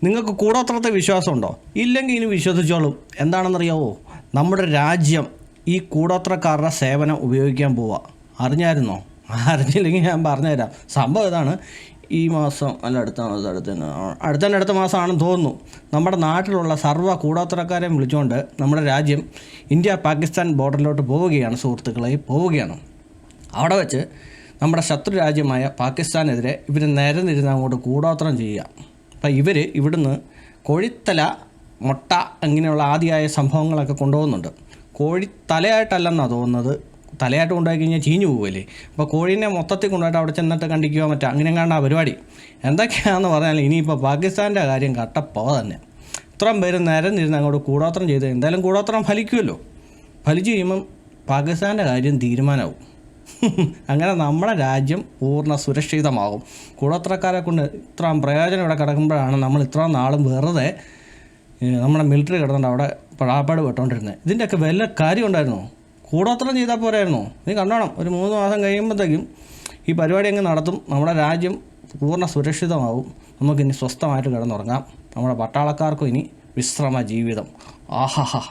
നിങ്ങൾക്ക് കൂടോത്രത്തെ വിശ്വാസമുണ്ടോ? ഇല്ലെങ്കിൽ ഇനി വിശ്വസിച്ചോളും. എന്താണെന്നറിയാവോ? നമ്മുടെ രാജ്യം ഈ കൂടോത്രക്കാരുടെ സേവനം ഉപയോഗിക്കാൻ പോവുക. അറിഞ്ഞായിരുന്നോ? അറിഞ്ഞില്ലെങ്കിൽ ഞാൻ പറഞ്ഞുതരാം. സംഭവം ഇതാണ്. ഈ മാസം അല്ല, അടുത്ത മാസമാണെന്ന് തോന്നുന്നു, നമ്മുടെ നാട്ടിലുള്ള സർവ്വ കൂടോത്രക്കാരെയും വിളിച്ചുകൊണ്ട് നമ്മുടെ രാജ്യം ഇന്ത്യ പാകിസ്ഥാൻ ബോർഡറിലോട്ട് പോവുകയാണ്. സുഹൃത്തുക്കളെ, പോവുകയാണ്. അവിടെ വെച്ച് നമ്മുടെ ശത്രു രാജ്യമായ പാകിസ്ഥാനെതിരെ ഇവർ നിരന്നിരുന്ന് അങ്ങോട്ട് കൂടോത്രം ചെയ്യുക. അപ്പം ഇവിടുന്ന് കോഴിത്തല, മുട്ട അങ്ങനെയുള്ള ആദിയായ സംഭവങ്ങളൊക്കെ കൊണ്ടുപോകുന്നുണ്ട്. കോഴിത്തലയായിട്ടല്ലെന്നാണ് തോന്നുന്നത്. തലയായിട്ട് കൊണ്ടുപോയി കഴിഞ്ഞാൽ ചീഞ്ഞു പോകുമല്ലേ. അപ്പോൾ കോഴീനെ മൊത്തത്തിൽ കൊണ്ടുപോയിട്ട് അവിടെ ചെന്നിട്ട് കണ്ടിക്കുക അങ്ങനെ കാണാൻ പരിപാടി. എന്തൊക്കെയാണെന്ന് പറഞ്ഞാൽ ഇനിയിപ്പോൾ പാകിസ്ഥാൻ്റെ കാര്യം കട്ടപ്പോ തന്നെ. ഇത്രയും പേര് നിരന്നിരുന്ന് അങ്ങോട്ട് കൂടോത്രം ചെയ്ത് എന്തായാലും കൂടോത്രം ഫലിക്കുമല്ലോ. ഫലിച്ച് കഴിയുമ്പം പാകിസ്ഥാൻ്റെ കാര്യം തീരുമാനമാവും. അങ്ങനെ നമ്മുടെ രാജ്യം പൂർണ്ണ സുരക്ഷിതമാകും. കൂടോത്രക്കാരെ കൊണ്ട് ഇത്രയും പ്രയോജനം ഇവിടെ കിടക്കുമ്പോഴാണ് നമ്മൾ ഇത്രയും നാളും വെറുതെ നമ്മുടെ മിലിറ്ററി കിടന്നുകൊണ്ട് അവിടെ പടാപ്പാട് പെട്ടുകൊണ്ടിരുന്നത്. ഇതിൻ്റെയൊക്കെ വല്ല കാര്യം ഉണ്ടായിരുന്നോ? കൂടോത്രം ചെയ്താൽ പോരായിരുന്നോ? നീ കണ്ടോണം, ഒരു 3 മാസം കഴിയുമ്പോഴത്തേക്കും ഈ പരിപാടി അങ്ങ് നടത്തും. നമ്മുടെ രാജ്യം പൂർണ്ണ സുരക്ഷിതമാവും. നമുക്കിനി സ്വസ്ഥമായിട്ട് കിടന്നുറങ്ങാം. നമ്മുടെ പട്ടാളക്കാർക്കും ഇനി വിശ്രമ ജീവിതം. ആഹാ.